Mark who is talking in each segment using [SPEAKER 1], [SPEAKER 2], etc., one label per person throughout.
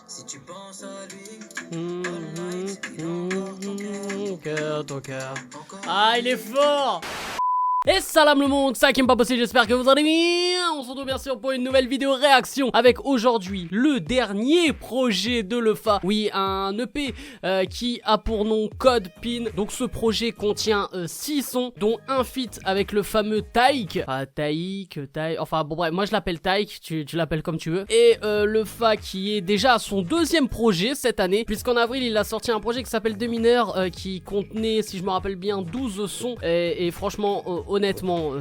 [SPEAKER 1] Si tu penses à lui, all night, il a encore ton cœur.
[SPEAKER 2] Ah, il est fort. Et salam le monde, c'est Hakim pas possible, j'espère que vous allez bien. On se retrouve bien sûr pour une nouvelle vidéo réaction avec aujourd'hui le dernier projet de Lefa. Oui, un EP qui a pour nom Code Pin. Donc ce projet contient 6 sons, dont un feat avec le fameux Taïk. Enfin bon bref, moi je l'appelle Taïk, tu l'appelles comme tu veux. Et Lefa qui est déjà à son deuxième projet cette année, puisqu'en avril il a sorti un projet qui s'appelle Demineur qui contenait, si je me rappelle bien, 12 sons. Et franchement, honnêtement,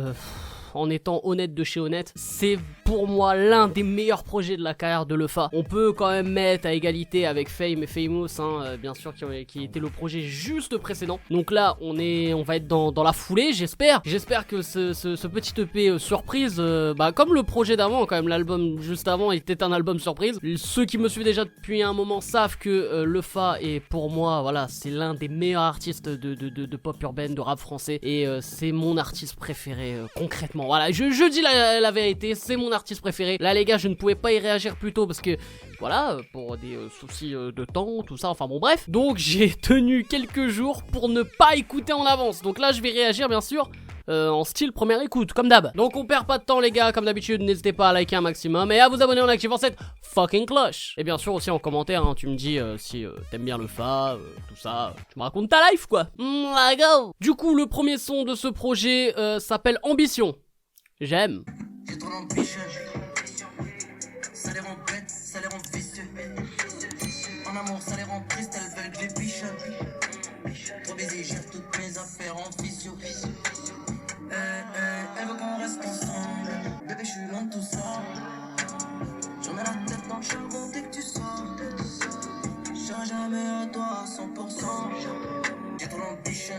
[SPEAKER 2] en étant honnête de chez honnête, c'est pour moi l'un des meilleurs projets de la carrière de Lefa. On peut quand même mettre à égalité avec Fame et Famous, hein, bien sûr, qui était le projet juste précédent. Donc là, on va être dans la foulée, j'espère. J'espère que ce petit EP surprise, comme le projet d'avant, quand même, l'album juste avant était un album surprise. Ceux qui me suivent déjà depuis un moment savent que Lefa est pour moi, voilà, c'est l'un des meilleurs artistes de pop urbaine, de rap français. Et c'est mon artiste préféré, concrètement. Voilà, je dis la vérité, c'est mon artiste préféré. Là les gars, je ne pouvais pas y réagir plus tôt parce que voilà, pour des soucis de temps, tout ça, enfin bon bref. Donc j'ai tenu quelques jours pour ne pas écouter en avance. Donc là je vais réagir bien sûr en style première écoute, comme d'hab. Donc on perd pas de temps les gars, comme d'habitude, n'hésitez pas à liker un maximum et à vous abonner en activant cette fucking cloche. Et bien sûr aussi en commentaire, hein, tu me dis si t'aimes bien Lefa, tout ça, tu me racontes ta life quoi. Go. Du coup le premier son de ce projet s'appelle Ambition. J'aime.
[SPEAKER 1] J'ai trop d'ambition. Ça les rend bêtes, ça les rend vicieux. En amour, ça les rend tristes, elles veulent que je les bichonne. Trop busy, j'ai toutes mes affaires en visio. Elle veut qu'on reste ensemble. Bébé, je suis loin de tout ça. J'en mets la tête dans le charbon dès que tu sors. Je serai jamais à toi à 100%. J'ai trop d'ambition.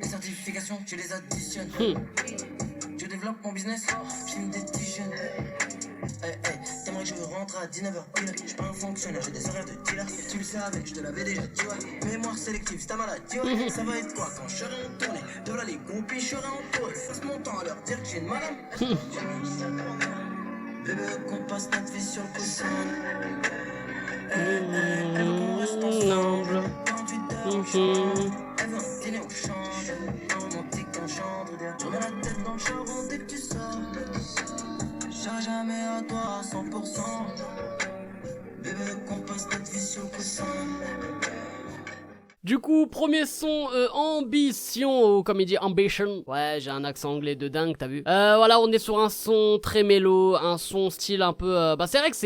[SPEAKER 1] Les certifications, je les additionne. Je développe mon business, j'ai mis des t-shirts. T'aimerais que je rentre à 19h pile. J'suis pas un fonctionnaire, j'ai des horaires de dealer. Tu le savais, je te l'avais déjà dit, ouais. Mémoire sélective, c'est ta maladie, ouais. Ça va être quoi quand je serai en tournée? De là les groupies, je serai en tournée. Passe mon temps à leur dire que j'ai une madame. Bébé, qu'on passe notre vie sur le coussin. Elle veut qu'on reste ensemble. 48 heures, elle veut un dîner au change. Romantique en chambre, je mets la tête dans le charbon dès que tu sors. Je serai jamais à toi à 100%. Bébé, qu'on passe notre vie sur le coussin.
[SPEAKER 2] Du coup, premier son, Ambition, ou comme il dit, Ambition. Ouais, j'ai un accent anglais de dingue, t'as vu. Voilà, on est sur un son très mélo, un son style un peu... c'est vrai que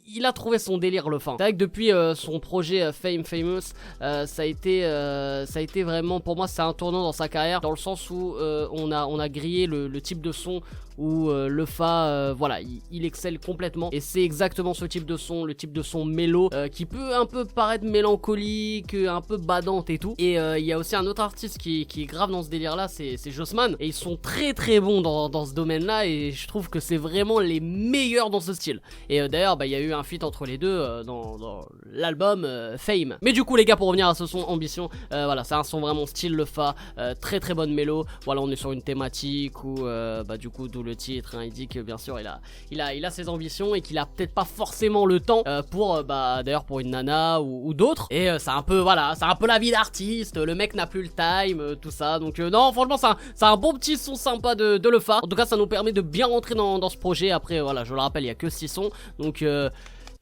[SPEAKER 2] il a trouvé son délire, le fin. C'est vrai que depuis son projet Fame Famous, ça a été vraiment, pour moi, c'est un tournant dans sa carrière, dans le sens où on a grillé le type de son où Lefa, voilà, il excelle complètement. Et c'est exactement ce type de son, le type de son mélo, qui peut un peu paraître mélancolique, un peu badante et tout. Et il y a aussi un autre artiste qui est grave dans ce délire là, c'est Jossman. Et ils sont très très bons dans ce domaine là, et je trouve que c'est vraiment les meilleurs dans ce style. Et d'ailleurs, il y a eu un feat entre les deux dans l'album Fame. Mais du coup les gars, pour revenir à ce son Ambition, voilà, c'est un son vraiment style Lefa, très très bonne mélo. Voilà, on est sur une thématique où du coup, d'où le titre, hein, il dit que bien sûr il a ses ambitions et qu'il a peut-être pas forcément le temps pour d'ailleurs pour une nana ou d'autres. Et c'est un peu, voilà, c'est un peu la vie d'artiste, le mec n'a plus le time, tout ça. Donc non, franchement c'est un bon petit son sympa de Lefa. En tout cas ça nous permet de bien rentrer dans ce projet. Après voilà, je le rappelle, il y a que 6 sons, donc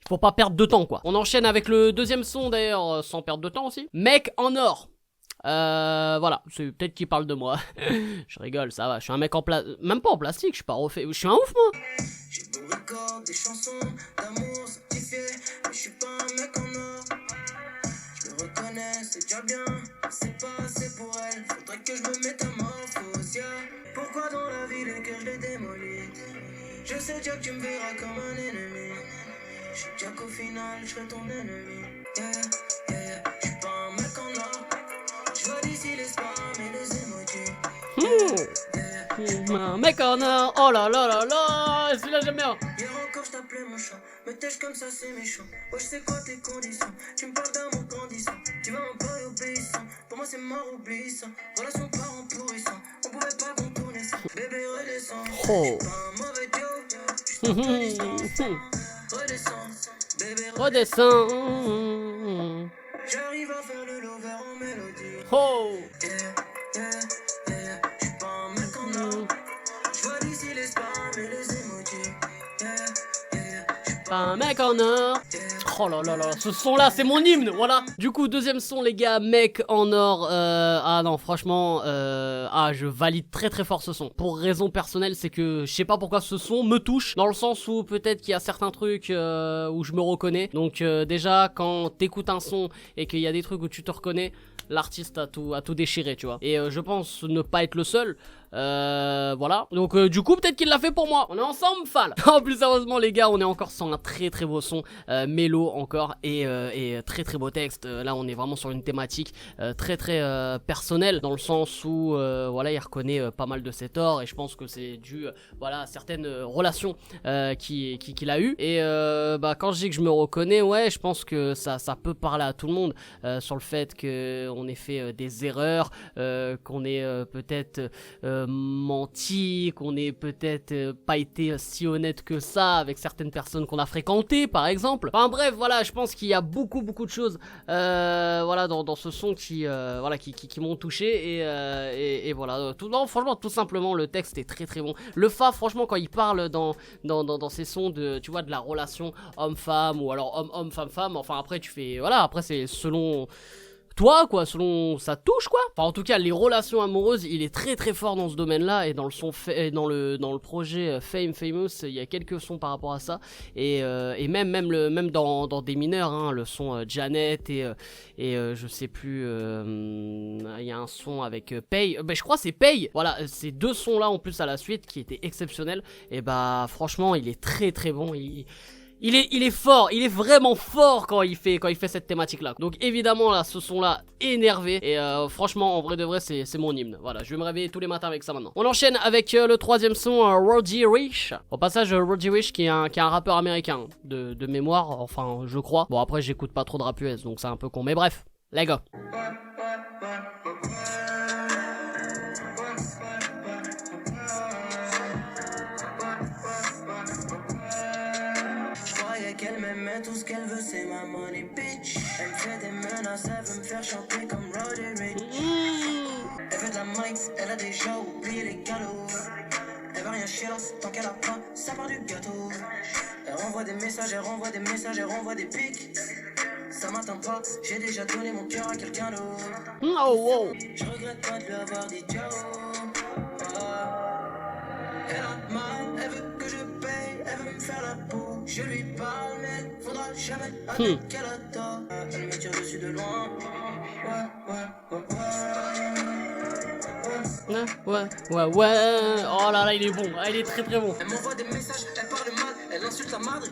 [SPEAKER 2] faut pas perdre de temps quoi. On enchaîne avec le deuxième son d'ailleurs, sans perdre de temps aussi. Mec en or. Voilà, c'est peut-être qu'il parle de moi. Je rigole, ça va, je suis un mec en plastique, même pas en plastique, je suis pas refait, je suis un ouf moi.
[SPEAKER 1] J'ai beau records, des chansons d'amour certifiées, mais je suis pas un mec en or. Je le reconnais, c'est déjà bien, c'est pas assez pour elle, faudrait que je me métamorphose, yeah. Pourquoi dans la ville et que je l'ai démolie? Je sais déjà que tu me verras comme un ennemi. Je sais déjà qu'au final je serai ton ennemi, yeah, yeah, yeah. Je suis pas un mec en or. Je vois d'ici les spams et les emojis.
[SPEAKER 2] Un mec en or, oh là là là là, celui-là j'aime bien.
[SPEAKER 1] Hier encore je t'appelais mon chat, me tèche comme ça c'est méchant. Ouais je sais quoi tes conditions, tu me parles d'amour grandissant. Tu veux un boy obéissant, pour moi c'est mort oublie ça. Relation parent pourrissant, on pouvait pas contourner ça. Bébé redescends, je suis pas un mauvais Joe, juste un peu distance. Redescends,
[SPEAKER 2] redescends.
[SPEAKER 1] J'arrive à faire le lover en mélodie.
[SPEAKER 2] Oh.
[SPEAKER 1] Yeah, yeah, yeah. J'suis pas un mec en or. J'vois d'ici les spams et les emojis. Yeah, yeah. J'suis
[SPEAKER 2] Pas un mec en or. Oh là là là, ce son là c'est mon hymne, voilà. Du coup deuxième son les gars, mec en or. Ah non franchement, je valide très très fort ce son. Pour raison personnelle, c'est que je sais pas pourquoi ce son me touche, dans le sens où peut-être qu'il y a certains trucs où je me reconnais. Donc déjà quand t'écoutes un son et qu'il y a des trucs où tu te reconnais, l'artiste a tout déchiré, tu vois. Et je pense ne pas être le seul. Voilà. Donc du coup peut-être qu'il l'a fait pour moi. On est ensemble, Fall. En plus sérieusement les gars, on est encore sur un très très beau son, mélo encore et très très beau texte. Là on est vraiment sur une thématique très très personnelle, dans le sens où voilà, il reconnaît pas mal de ses torts et je pense que c'est dû voilà à certaines relations qu'il a eu. Et quand je dis que je me reconnais, ouais, je pense que ça peut parler à tout le monde sur le fait que on ait fait des erreurs, qu'on ait peut-être menti, qu'on ait peut-être pas été si honnête que ça avec certaines personnes qu'on a fréquentées par exemple. Enfin bref, voilà, je pense qu'il y a beaucoup de choses voilà dans ce son qui m'ont touché et voilà. Non, franchement tout simplement le texte est très très bon. Le Fa franchement quand il parle dans ces sons de, tu vois, de la relation homme-femme ou alors homme-homme, femme-femme, enfin après tu fais, voilà, après c'est selon toi quoi, selon sa touche quoi. Enfin en tout cas les relations amoureuses, il est très très fort dans ce domaine là. Et dans le son dans le projet Fame Famous, il y a quelques sons par rapport à ça. Et même dans des mineurs hein, le son Janet et je sais plus, il y a un son avec Pay, je crois c'est Pay. Voilà, ces deux sons là en plus à la suite qui étaient exceptionnels. Et bah franchement il est très très bon. Il est fort, il est vraiment fort quand il fait cette thématique là. Donc évidemment là ce son là énervé. Et franchement en vrai de vrai c'est mon hymne. Voilà, je vais me réveiller tous les matins avec ça maintenant. On enchaîne avec le troisième son, Roddy Ricch. Au passage Roddy Ricch qui est un rappeur américain de mémoire, enfin je crois. Bon après j'écoute pas trop de rap US donc c'est un peu con. Mais bref, les gars.
[SPEAKER 1] Qu'elle m'aimait, tout ce qu'elle veut c'est ma money bitch. Elle me fait des menaces, elle veut me faire chanter comme Roddy Ricch. Elle veut de la mic, elle a déjà oublié les cadeaux. Elle veut rien chier tant qu'elle a pas, ça part du gâteau. Elle renvoie des messages, elle renvoie des messages, elle renvoie des pics. Ça m'atteint pas, j'ai déjà donné mon cœur à quelqu'un d'autre.
[SPEAKER 2] Oh wow.
[SPEAKER 1] Je regrette pas de lui avoir dit ciao. Elle a mal, elle veut que je paye, elle veut me faire la peau. Je lui parle, mais elle faudra jamais admettre qu'elle a tort. Elle me tire dessus de loin.
[SPEAKER 2] Ouais. Oh là là, il est bon, il est très très bon.
[SPEAKER 1] Elle m'envoie des messages, elle parle mal, elle insulte la madre.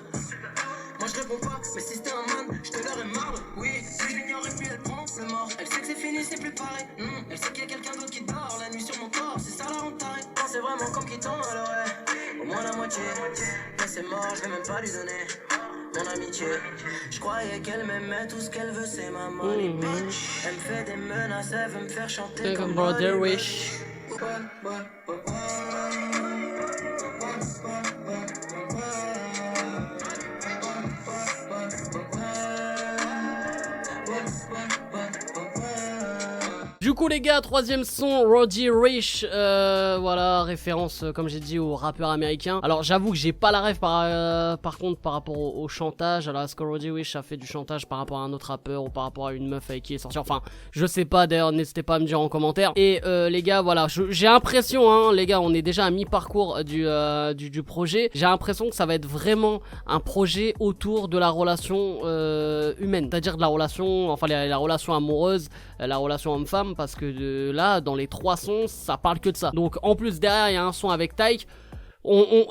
[SPEAKER 1] Moi je réponds pas, mais si c'était un man, je te l'aurais marre. Oui, si je l'ignore et puis elle prend le mort. Elle sait que c'est fini, c'est plus pareil. Elle sait qu'il y a quelqu'un d'autre qui dort la nuit sur mon corps. C'est ça la rend tarée. C'est vraiment comme qui tombe, elle aurait au moins la moitié. Mais c'est mort, je vais même pas lui donner mon amitié. Je croyais qu'elle m'aimait, tout ce qu'elle veut c'est ma money bitch. Elle me fait des menaces, elle veut me faire chanter comme
[SPEAKER 2] Roddy Ricch. Du coup les gars, troisième son, Roddy Ricch, voilà, référence comme j'ai dit au rappeur américain. Alors j'avoue que j'ai pas la ref par contre par rapport au chantage. Alors est-ce que Roddy Ricch a fait du chantage par rapport à un autre rappeur ou par rapport à une meuf avec qui il est sorti? Enfin je sais pas, d'ailleurs n'hésitez pas à me dire en commentaire. Et les gars voilà, j'ai l'impression hein, les gars, on est déjà à mi-parcours du projet. J'ai l'impression que ça va être vraiment un projet autour de la relation humaine, c'est-à-dire de la relation, enfin la relation amoureuse, la relation homme-femme. Parce que là dans les trois sons ça parle que de ça. Donc en plus derrière il y a un son avec Tyke.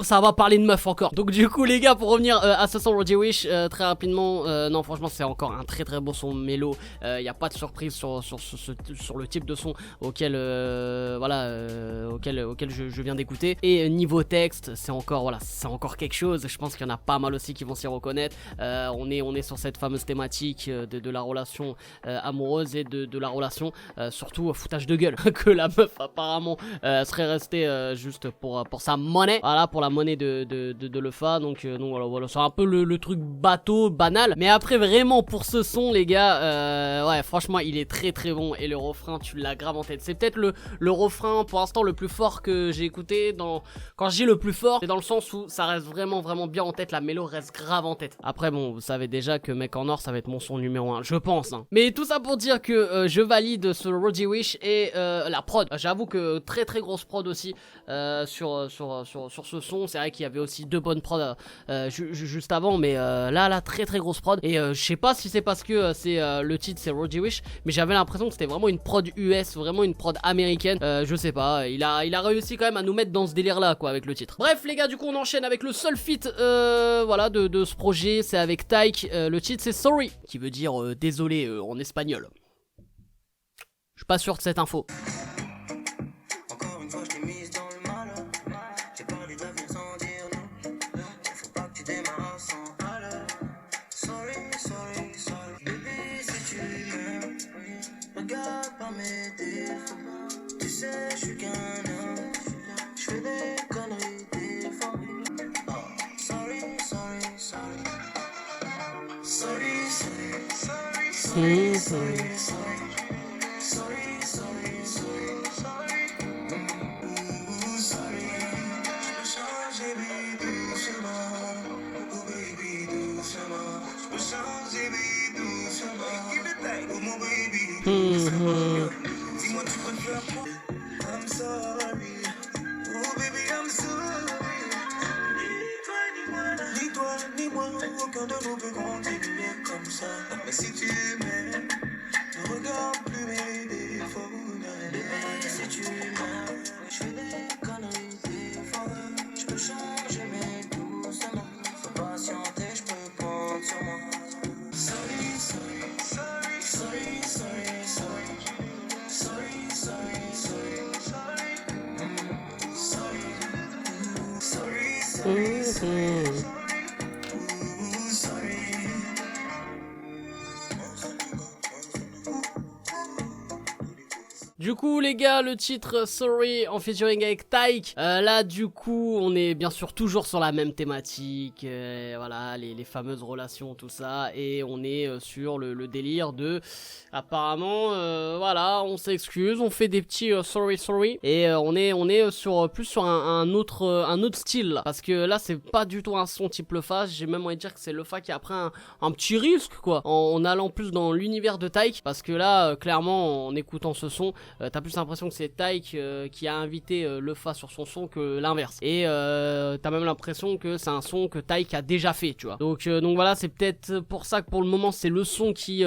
[SPEAKER 2] Ça va parler de meuf encore. Donc du coup les gars, pour revenir à ce son Roddy Ricch très rapidement, non franchement c'est encore un très très beau son mélo. Il n'y a pas de surprise sur le type de son auquel auquel je viens d'écouter. Et niveau texte c'est encore voilà, c'est encore quelque chose. Je pense qu'il y en a pas mal aussi qui vont s'y reconnaître. On est sur cette fameuse thématique de la relation amoureuse et de la relation surtout foutage de gueule que la meuf apparemment serait restée juste pour sa monnaie. voilà, pour la monnaie de Lefa. Donc voilà, c'est un peu le truc bateau, banal. Mais après, vraiment, pour ce son, les gars, ouais, franchement, il est très très bon. Et le refrain, tu l'as grave en tête. C'est peut-être le refrain, pour l'instant, le plus fort que j'ai écouté. Quand je dis le plus fort, c'est dans le sens où ça reste vraiment bien en tête. La mélo reste grave en tête. Après, bon, vous savez déjà que Mec en Or, ça va être mon son numéro 1, je pense. Hein. Mais tout ça pour dire que je valide ce Roddy Wish et la prod. J'avoue que très très grosse prod aussi sur ce son. C'est vrai qu'il y avait aussi 2 bonnes prods juste avant, mais là très très grosse prod. Et je sais pas si c'est parce que le titre c'est Roddy Wish, mais j'avais l'impression que c'était vraiment une prod US, vraiment une prod américaine. Je sais pas, il a réussi quand même à nous mettre dans ce délire là quoi avec le titre. Bref les gars, du coup on enchaîne avec le seul feat voilà de ce projet, c'est avec Tyke. Le titre c'est Sorry, qui veut dire désolé en espagnol. Je suis pas sûr de cette info.
[SPEAKER 1] Encore une fois, je t'ai mise dans le mal. J'ai parlé d'avenir sans dire non. Faut pas que tu démarres sans aller. Sorry, sorry, sorry. Baby, si tu m'aimes, regarde pas mes défauts. Tu sais, je suis qu'un homme. Je fais des conneries des fois. Oh, sorry, sorry, sorry. Sorry, sorry, sorry, sorry, sorry, sorry. Sorry, sorry, sorry, sorry. Sorry. Je peux changer, baby, doucement. Oh, baby, doucement. Je peux changer, baby, doucement. Keep it tight, oh, mon baby, doucement. Dis-moi, tu préfères quoi? I'm sorry. Oh, baby, I'm sorry. Ni toi, ni moi, aucun de nous peut continuer comme ça. Mais si tu m'aimes, ne regarde plus mes défauts. Bébé, si tu m'aimes, je fais des conneries des fois. Je peux changer mais doucement. Faut patienter, je peux prendre sur moi. Sorry, sorry, sorry, sorry, sorry, sorry. Sorry, sorry, sorry, sorry. Sorry, sorry, sorry, sorry.
[SPEAKER 2] Du coup les gars, le titre Sorry en featuring avec Tyke, là du coup on est bien sûr toujours sur la même thématique, voilà les fameuses relations tout ça, et on est sur le délire de apparemment voilà, on s'excuse, on fait des petits sorry et on est plus sur un autre style là, parce que là c'est pas du tout un son type Lefa. J'ai même envie de dire que c'est Lefa qui a pris un petit risque quoi en allant plus dans l'univers de Tyke, parce que là clairement en écoutant ce son, t'as plus l'impression que c'est Tyke qui a invité Lefa sur son son que l'inverse. Et t'as même l'impression que c'est un son que Tyke a déjà fait, tu vois. Donc voilà, c'est peut-être pour ça que pour le moment c'est le son qui...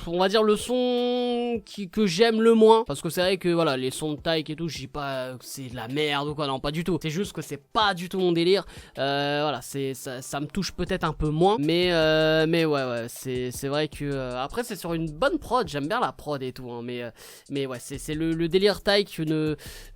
[SPEAKER 2] on va dire le son que j'aime le moins, parce que c'est vrai que voilà, les sons de Tyke et tout, je dis pas que c'est de la merde ou quoi, non pas du tout, c'est juste que c'est pas du tout mon délire. Voilà, ça me touche peut-être un peu moins, mais ouais c'est vrai que après c'est sur une bonne prod, j'aime bien la prod et tout hein, mais ouais c'est le délire Tyke,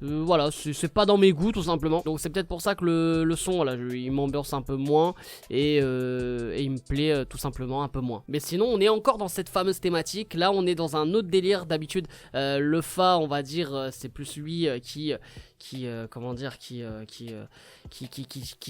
[SPEAKER 2] voilà, c'est pas dans mes goûts tout simplement, donc c'est peut-être pour ça que le son voilà, il m'ambiance un peu moins et il me plaît tout simplement un peu moins. Mais sinon on est encore dans cette fameuse thématique. Là on est dans un autre délire. D'habitude Lefa, on va dire, c'est plus lui qui comment dire, qui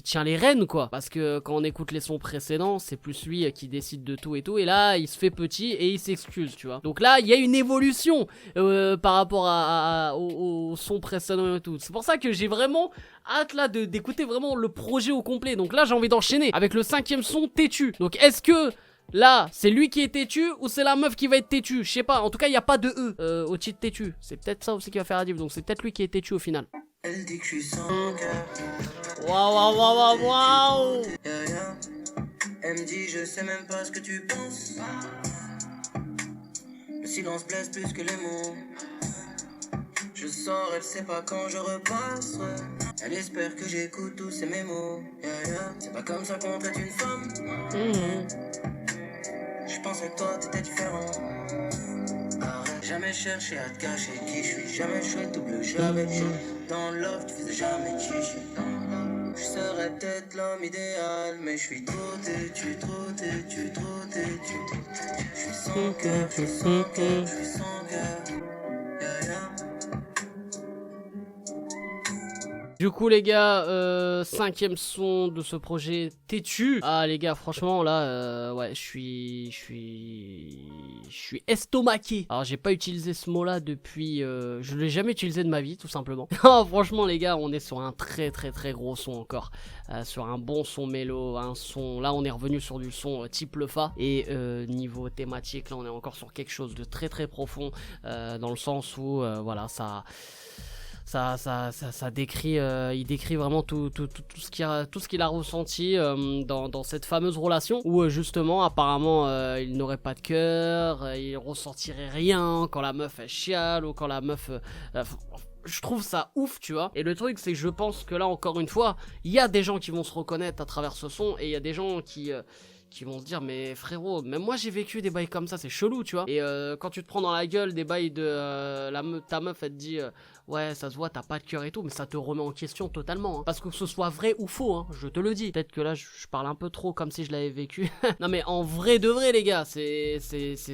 [SPEAKER 2] tient les rênes quoi, parce que quand on écoute les sons précédents c'est plus lui qui décide de tout et tout, et là il se fait petit et il s'excuse, tu vois. Donc là il y a une évolution par rapport au son précédent et tout. C'est pour ça que j'ai vraiment hâte là d'écouter vraiment le projet au complet. Donc là j'ai envie d'enchaîner avec le 5e son, Têtu. Donc est-ce que là, c'est lui qui est têtu ou c'est la meuf qui va être têtue? Je sais pas, en tout cas, il n'y a pas de E au titre têtu. C'est peut-être ça aussi qui va faire la diff, donc c'est peut-être lui qui est têtu au final.
[SPEAKER 1] Elle dit que je suis son cœur.
[SPEAKER 2] Waouh.
[SPEAKER 1] Elle me dit, je sais même pas ce que tu penses. Le silence blesse plus que les mots. Je sors, elle sait pas quand je repasse. Elle espère que j'écoute tous ces mémos. C'est pas comme ça qu'on traite une femme. Je pensais que toi t'étais différent. Arrête, jamais chercher à te cacher qui je suis. Jamais chouette ou bleu, j'avais dans le love, tu faisais jamais chichi. Je serais peut-être l'homme idéal, mais je suis trop têtu, trop têtu, trop têtu. Je suis sans cœur, je suis sans cœur, je suis sans cœur.
[SPEAKER 2] Du coup les gars, 5e son de ce projet têtu. Ah les gars, franchement là, ouais, je suis estomaqué. Alors j'ai pas utilisé ce mot là depuis, je l'ai jamais utilisé de ma vie tout simplement. Non, franchement les gars, on est sur un très gros son encore, sur un bon son mélo, un son, là on est revenu sur du son type le fa. Et niveau thématique, là on est encore sur quelque chose de très profond, dans le sens où voilà, ça décrit, il décrit vraiment tout ce qu'il a ressenti dans cette fameuse relation où justement apparemment il n'aurait pas de cœur, il ressentirait rien quand la meuf elle chiale ou quand la meuf je trouve ça ouf, tu vois. Et le truc c'est que je pense que là encore une fois il y a des gens qui vont se reconnaître à travers ce son, et il y a des gens qui vont se dire mais frérot, même moi j'ai vécu des bails comme ça, c'est chelou, tu vois. Et quand tu te prends dans la gueule des bails de ta meuf elle te dit ouais ça se voit t'as pas de cœur et tout, mais ça te remet en question totalement, hein. Parce que ce soit vrai ou faux, hein, je te le dis. Peut-être que là je parle un peu trop comme si je l'avais vécu. Non mais en vrai de vrai les gars, c'est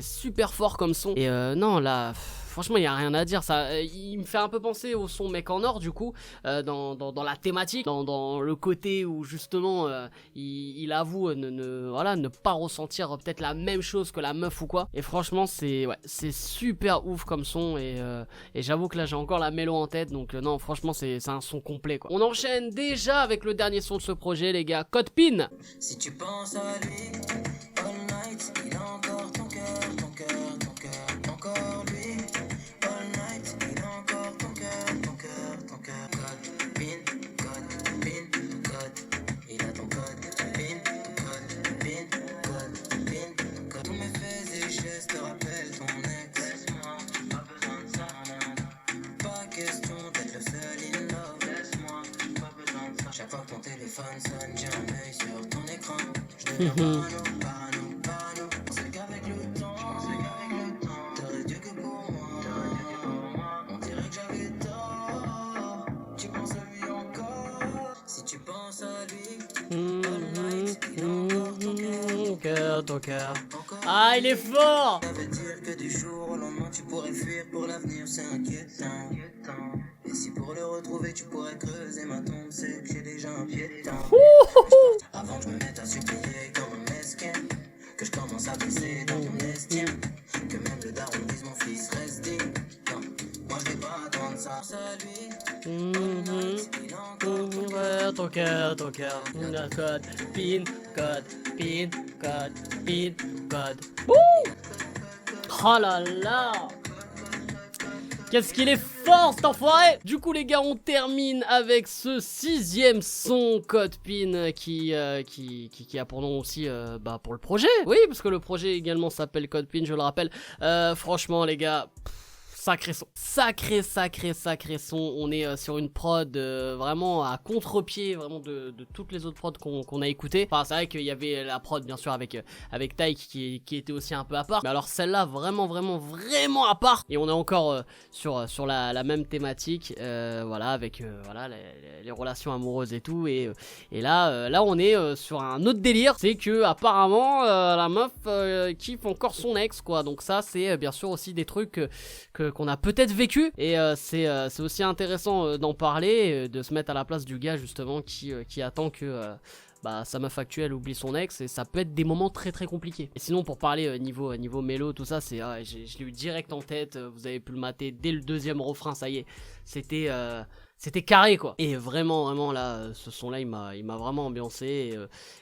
[SPEAKER 2] super fort comme son. Et non là franchement, il n'y a rien à dire. Ça, il me fait un peu penser au son Mec en Or, du coup, dans la thématique, dans le côté où justement il avoue ne pas ressentir peut-être la même chose que la meuf ou quoi. Et franchement, c'est super ouf comme son. Et j'avoue que là, j'ai encore la mélo en tête. Donc, non, franchement, c'est un son complet, quoi. On enchaîne déjà avec le dernier son de ce projet, les gars. Code PIN.
[SPEAKER 1] Si tu penses à lui, all night, il a encore ton cœur, encore lui. All night, il a encore ton cœur. Code PIN, code. Il a ton code PIN. Tous mes faits et gestes te rappellent ton ex. Laisse-moi, pas besoin de ça. Pas question d'être le seul in love. Laisse-moi, pas besoin de ça. Chaque fois que ton téléphone sonne, j'ai un œil sur ton écran. Je deviens parano. C'est qu'avec le temps, t'aurais Dieu que pour moi. On dirait que j'avais tort. Tu penses à lui encore. Si tu penses à lui, all night, il a encore ton cœur.
[SPEAKER 2] Ah, il est fort.
[SPEAKER 1] Ça veut dire que du jour au lendemain tu pourrais fuir pour l'avenir, c'est inquiétant. Et si pour le retrouver tu pourrais creuser ma tombe, c'est que j'ai déjà un pied dedans. Avant que je me mette à supplier comme un mesquin, que je commence à baisser dans ton estime, que même le daron dise mon fils reste digne. Non, moi je vais pas attendre ça. Salut, all night, il a encore
[SPEAKER 2] Ton cœur. Code PIN. Oh là là. Qu'est-ce qu'il est fort cet enfoiré. Du coup les gars, on termine avec ce 6e son Code PIN qui a pour nom aussi pour le projet. Oui, parce que le projet également s'appelle Code PIN, je le rappelle. Franchement les gars, sacré son. Sacré son. On est sur une prod vraiment à contre-pied vraiment de toutes les autres prods qu'on a écoutées. Enfin, c'est vrai qu'il y avait la prod bien sûr avec Taïk qui était aussi un peu à part. Mais alors celle-là vraiment à part. Et on est encore sur la même thématique. Voilà, avec les relations amoureuses et tout. Et là on est sur un autre délire. C'est que apparemment la meuf kiffe encore son ex, quoi. Donc ça c'est bien sûr aussi des trucs qu'on a peut-être vécu, et c'est aussi intéressant d'en parler, de se mettre à la place du gars justement qui attend que sa meuf actuelle oublie son ex, et ça peut être des moments très compliqués. Et sinon pour parler niveau mélo, tout ça, c'est je l'ai eu direct en tête, vous avez pu le mater dès le 2e refrain, ça y est, c'était carré, quoi. Et vraiment là, ce son là il m'a vraiment ambiancé,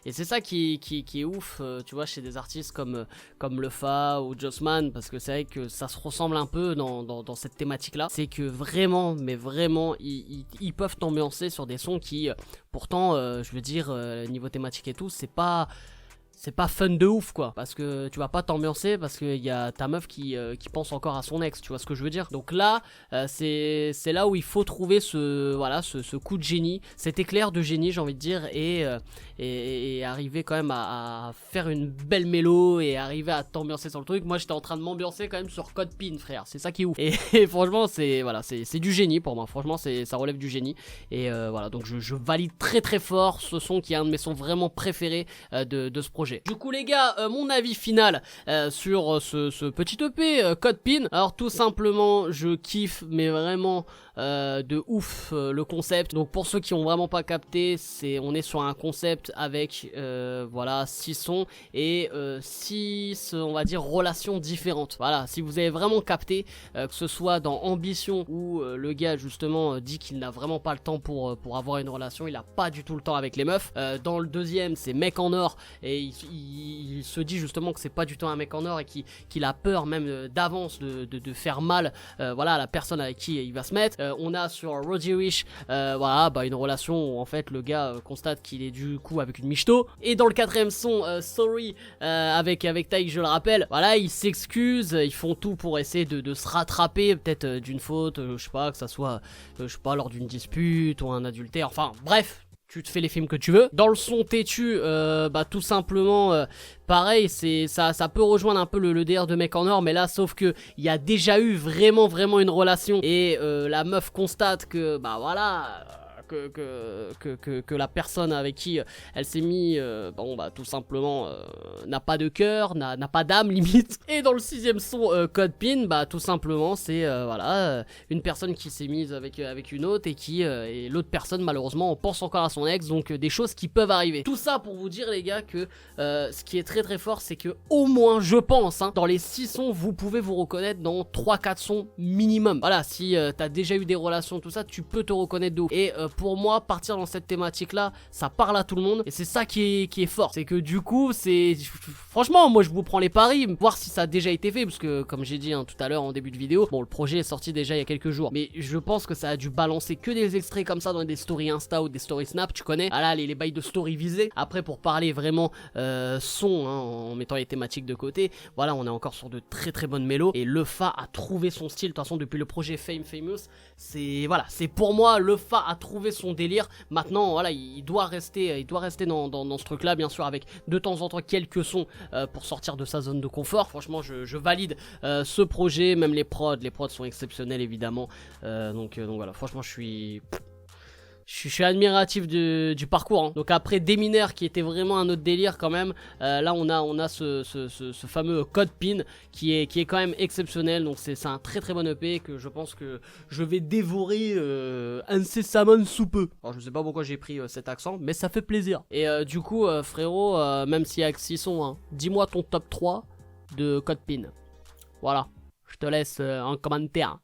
[SPEAKER 2] et c'est ça qui est ouf, tu vois, chez des artistes comme le Fa ou Jossman, parce que c'est vrai que ça se ressemble un peu dans cette thématique là. C'est que vraiment ils peuvent t'ambiancer sur des sons qui pourtant je veux dire niveau thématique et tout, c'est pas fun de ouf, quoi, parce que tu vas pas t'ambiancer parce qu'il y a ta meuf qui pense encore à son ex, tu vois ce que je veux dire. Donc là c'est là où il faut trouver ce coup de génie, cet éclair de génie, j'ai envie de dire, et arriver quand même à faire une belle mélo et arriver à t'ambiancer sur le truc. Moi j'étais en train de m'ambiancer quand même sur Code PIN, frère, c'est ça qui est ouf. Et franchement c'est du génie pour moi, franchement ça relève du génie. Et voilà, donc je valide très fort ce son qui est un de mes sons vraiment préférés de ce projet. Du coup les gars, mon avis final sur ce petit EP Code PIN. Alors tout simplement je kiffe, mais vraiment de ouf le concept. Donc pour ceux qui ont vraiment pas capté, on est sur un concept avec voilà 6 sons et 6 on va dire relations différentes. Voilà, si vous avez vraiment capté, que ce soit dans Ambition où le gars justement dit qu'il n'a vraiment pas le temps pour avoir une relation, il a pas du tout le temps avec les meufs. Dans le deuxième c'est Mec en or et il se dit justement que c'est pas du tout un mec en or et qu'il a peur même d'avance de faire mal voilà, à la personne avec qui il va se mettre. On a sur Roger Wish voilà, bah, une relation où en fait le gars constate qu'il est du coup avec une michto. Et dans le quatrième son Sorry avec Taïk, je le rappelle, voilà, ils s'excusent, ils font tout pour essayer de se rattraper peut-être d'une faute, je sais pas, que ça soit je sais pas lors d'une dispute ou un adultère, enfin bref. Tu te fais les films que tu veux. Dans le son têtu, bah tout simplement, pareil, ça peut rejoindre un peu le DR de Mec en or, mais là, sauf que il y a déjà eu vraiment une relation et la meuf constate que bah voilà. Que la personne avec qui elle s'est mis, bon bah tout simplement n'a pas de cœur, n'a pas d'âme limite. Et dans le sixième son Code Pin, bah tout simplement c'est voilà une personne qui s'est mise avec une autre et qui et l'autre personne malheureusement on pense encore à son ex, donc des choses qui peuvent arriver. Tout ça pour vous dire les gars que ce qui est très fort c'est que au moins je pense hein, dans les 6 sons vous pouvez vous reconnaître dans 3-4 sons minimum. Voilà, si t'as déjà eu des relations tout ça tu peux te reconnaître de ouf. Et pour moi partir dans cette thématique là ça parle à tout le monde et c'est ça qui est fort, c'est que du coup c'est franchement moi je vous prends les paris, voir si ça a déjà été fait parce que comme j'ai dit hein, tout à l'heure en début de vidéo, bon le projet est sorti déjà il y a quelques jours mais je pense que ça a dû balancer que des extraits comme ça dans des stories Insta ou des stories Snap, tu connais, ah là les bails de story visés. Après pour parler vraiment son hein, en mettant les thématiques de côté, voilà on est encore sur de très bonnes mélos et Lefa a trouvé son style. De toute façon depuis le projet Famous c'est voilà, c'est pour moi Lefa a trouvé son délire. Maintenant voilà il doit rester dans ce truc là bien sûr avec de temps en temps quelques sons pour sortir de sa zone de confort. Franchement je valide ce projet, même les prods sont exceptionnels évidemment, donc voilà franchement je suis admiratif du parcours hein. Donc après Démineur qui était vraiment un autre délire quand même, là on a ce fameux Code Pin qui est quand même exceptionnel. Donc c'est un très bon EP que je pense que je vais dévorer incessamment sous peu. Alors je sais pas pourquoi j'ai pris cet accent mais ça fait plaisir. Et du coup frérot, même s'il y a que 6 sons hein, dis-moi ton top 3 de Code Pin. Voilà, je te laisse en commentaire.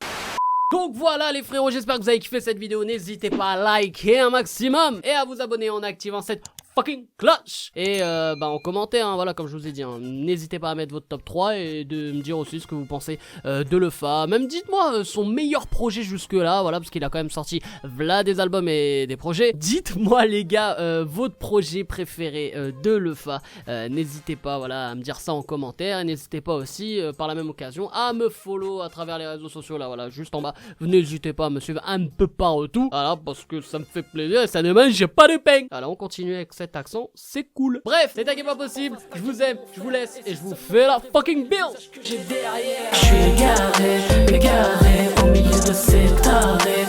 [SPEAKER 2] Donc voilà les frérots, j'espère que vous avez kiffé cette vidéo, n'hésitez pas à liker un maximum et à vous abonner en activant cette fucking cloche. Et bah en commentaire, hein, voilà comme je vous ai dit, hein, n'hésitez pas à mettre votre top 3 et de me dire aussi ce que vous pensez de Lefa. Même dites-moi son meilleur projet jusque là, voilà parce qu'il a quand même sorti voilà des albums et des projets. Dites-moi les gars votre projet préféré de Lefa, n'hésitez pas voilà à me dire ça en commentaire. Et n'hésitez pas aussi par la même occasion à me follow à travers les réseaux sociaux là, voilà juste en bas. N'hésitez pas à me suivre un peu partout, voilà parce que ça me fait plaisir et ça ne mange pas de pain. Alors on continue avec cet accent, c'est cool. Bref, c'est pas possible, je vous aime, je vous laisse et je vous fais la fucking build.
[SPEAKER 1] J'ai derrière, je suis égaré au milieu de ces tarés.